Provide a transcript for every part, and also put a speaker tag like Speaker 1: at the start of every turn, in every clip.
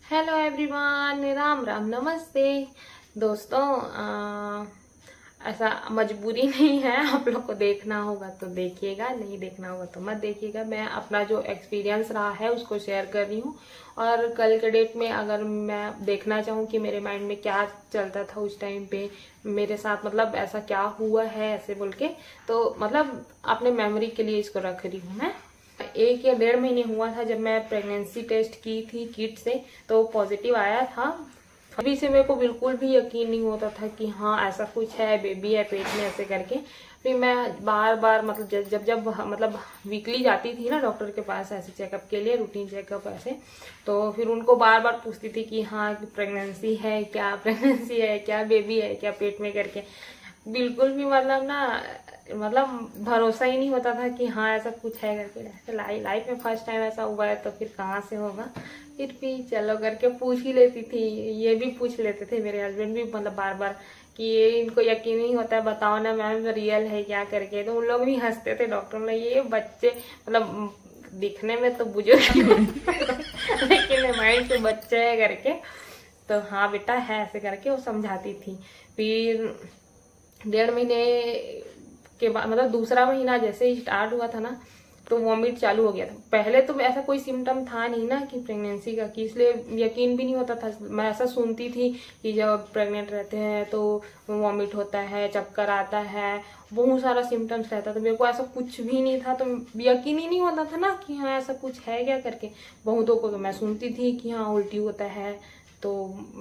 Speaker 1: Hello everyone, Ram Ram, नमस्ते दोस्तों। ऐसा मजबूरी नहीं है, आप लोग को देखना होगा तो देखिएगा, नहीं देखना होगा तो मत देखिएगा। मैं अपना जो एक्सपीरियंस रहा है उसको शेयर कर रही हूँ। और कल के डेट में अगर मैं देखना चाहूँ कि मेरे माइंड में क्या चलता था उस टाइम पे, मेरे साथ मतलब ऐसा क्या हुआ है ऐसे बोल के, तो मतलब अपने मेमोरी के लिए इसको रख रही हूँ मैं। 1 या 1.5 महीने हुआ था जब मैं प्रेगनेंसी टेस्ट की थी किट से, तो पॉजिटिव आया था। अभी से मेरे को बिल्कुल भी यकीन नहीं होता था कि हाँ ऐसा कुछ है, बेबी है पेट में ऐसे करके। फिर मैं बार बार मतलब जब मतलब वीकली जाती थी ना डॉक्टर के पास ऐसे चेकअप के लिए, रूटीन चेकअप ऐसे, तो फिर उनको बार बार पूछती थी कि हाँ प्रेगनेंसी है क्या, प्रेगनेंसी है क्या, बेबी है क्या पेट में करके। बिल्कुल भी मतलब ना, मतलब भरोसा ही नहीं होता था कि हाँ ऐसा कुछ है करके। ऐसे लाइफ में फर्स्ट टाइम ऐसा हुआ है तो फिर कहाँ से होगा। फिर भी चलो करके पूछ ही लेती थी। ये भी पूछ लेते थे मेरे हस्बैंड भी, मतलब बार बार कि ये इनको यकीन नहीं होता है, बताओ ना मैम रियल है क्या करके। तो उन लोग भी हंसते थे डॉक्टर ने, ये बच्चे मतलब दिखने में तो बुजुर्ग लेकिन माइंड से बच्चे है करके। तो हाँ बेटा है ऐसे करके वो समझाती थी। फिर 1.5 महीने के बाद मतलब दूसरा महीना जैसे ही स्टार्ट हुआ था ना, तो वॉमिट चालू हो गया था। पहले तो ऐसा कोई सिम्टम था नहीं ना कि प्रेगनेंसी का, कि इसलिए यकीन भी नहीं होता था। मैं ऐसा सुनती थी कि जब प्रेग्नेंट रहते हैं तो वॉमिट होता है, चक्कर आता है, बहुत सारा सिम्टम्स रहता था। मेरे को ऐसा कुछ भी नहीं था, तो यकीन ही नहीं होता था ना कि हाँ ऐसा कुछ है क्या करके। बहुतों को तो मैं सुनती थी कि हाँ उल्टी होता है, तो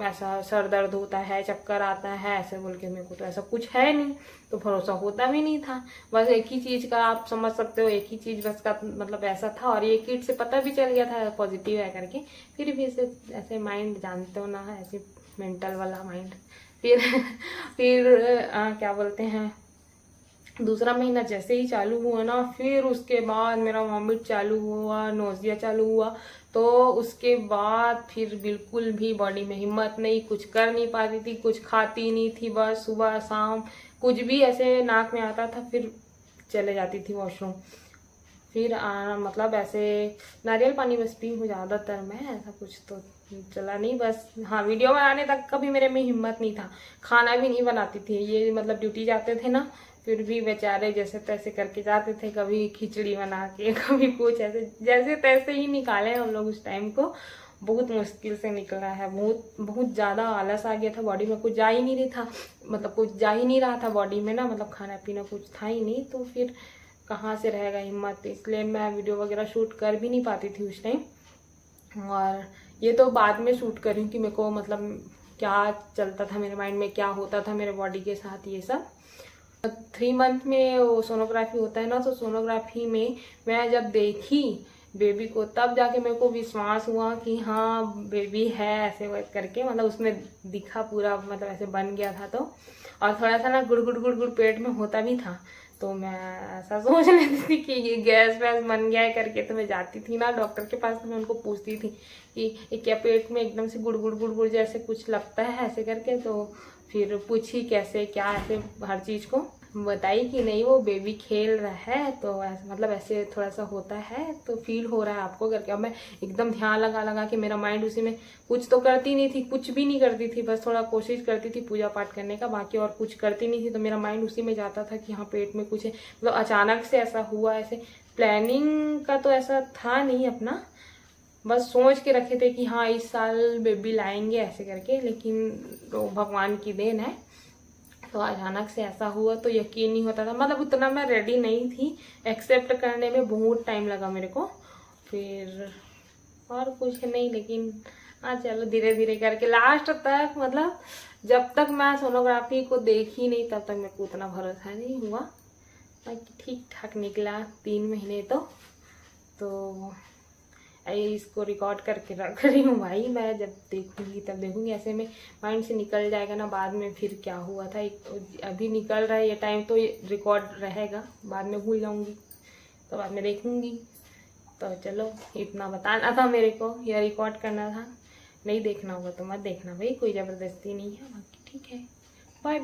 Speaker 1: ऐसा सर दर्द होता है, चक्कर आता है ऐसे बोल के। मेरे को तो ऐसा कुछ है नहीं, तो भरोसा होता भी नहीं था। बस एक ही चीज का आप समझ सकते हो, एक ही चीज बस का मतलब ऐसा था। और ये किट से पता भी चल गया था पॉजिटिव है करके। फिर भी इसे ऐसे माइंड जानते हो ना, ऐसे मेंटल वाला माइंड। फिर फिर क्या बोलते हैं, दूसरा महीना जैसे ही चालू हुआ ना, फिर उसके बाद मेरा वॉमिट चालू हुआ, नोजिया चालू हुआ। तो उसके बाद फिर बिल्कुल भी बॉडी में हिम्मत नहीं, कुछ कर नहीं पाती थी, कुछ खाती नहीं थी, बस सुबह शाम कुछ भी ऐसे नाक में आता था फिर चले जाती थी वॉशरूम। फिर मतलब ऐसे नारियल पानी बस पी हूँ ज़्यादातर मैं, ऐसा कुछ तो चला नहीं। बस हाँ वीडियो बनाने तक कभी मेरे में हिम्मत नहीं था। खाना भी नहीं बनाती थी ये, मतलब ड्यूटी जाते थे ना, फिर भी बेचारे जैसे तैसे करके जाते थे, कभी खिचड़ी बना के कभी कुछ ऐसे जैसे तैसे ही निकाले हम लोग उस टाइम को। बहुत मुश्किल से निकला है, बहुत बहुत ज़्यादा आलस आ गया था बॉडी में, कुछ जा ही नहीं रही था, मतलब कुछ जा ही नहीं रहा था बॉडी में ना, मतलब खाना पीना कुछ था ही नहीं। तो फिर कहाँ से रहेगा हिम्मत, इसलिए मैं वीडियो वगैरह शूट कर भी नहीं पाती थी उस टाइम। और ये तो बाद में शूट कर रही हूँ कि मेरे को मतलब क्या चलता था मेरे माइंड में, क्या होता था मेरे बॉडी के साथ ये सब। 3 मंथ में वो सोनोग्राफी होता है ना, तो सोनोग्राफी में मैं जब देखी बेबी को तब जाके मेरे को विश्वास हुआ कि हाँ बेबी है ऐसे करके। मतलब उसमें दिखा पूरा, मतलब ऐसे बन गया था। तो और थोड़ा सा ना गुड़ गुड़ गुड़ गुड़ पेट में होता भी था। तो मैं ऐसा सोच लेती थी कि ये गैस वैस बन गया है करके। तो मैं जाती थी ना डॉक्टर के पास, तो मैं उनको पूछती थी कि ये क्या पेट में एकदम से गुड़ गुड़ गुड़ गुड़ जैसे कुछ लगता है ऐसे करके। तो फिर पूछी कैसे क्या, ऐसे हर चीज़ को बताई कि नहीं वो बेबी खेल रहा है, तो ऐसा मतलब ऐसे थोड़ा सा होता है तो फील हो रहा है आपको करके। अब मैं एकदम ध्यान लगा लगा के, मेरा माइंड उसी में, कुछ तो करती नहीं थी, कुछ भी नहीं करती थी, बस थोड़ा कोशिश करती थी पूजा पाठ करने का, बाकी और कुछ करती नहीं थी। तो मेरा माइंड उसी में जाता था कि हाँ पेट में कुछ है। मतलब अचानक से ऐसा हुआ, ऐसे प्लानिंग का तो ऐसा था नहीं अपना, बस सोच के रखे थे कि हाँ इस साल बेबी लाएंगे ऐसे करके। लेकिन तो भगवान की देन है, तो अचानक से ऐसा हुआ तो यकीन नहीं होता था। मतलब उतना मैं रेडी नहीं थी, एक्सेप्ट करने में बहुत टाइम लगा मेरे को। फिर और कुछ नहीं, लेकिन हाँ चलो धीरे धीरे करके लास्ट तक, मतलब जब तक मैं सोनोग्राफी को देखी नहीं तब तक मेरे को उतना भरोसा नहीं हुआ। बाकी ठीक ठाक निकला 3 महीने तो इसको रिकॉर्ड करके रख रही हूँ भाई। मैं जब देखूंगी तब देखूंगी, ऐसे में माइंड से निकल जाएगा ना बाद में फिर क्या हुआ था। अभी निकल रहा है ये टाइम तो ये रिकॉर्ड रहेगा, बाद में भूल जाऊंगी तो बाद में देखूंगी। तो चलो इतना बताना था मेरे को, यह रिकॉर्ड करना था। नहीं देखना होगा तो मत देखना भाई, कोई ज़बरदस्ती नहीं है। बाकी ठीक है, बाय बाय।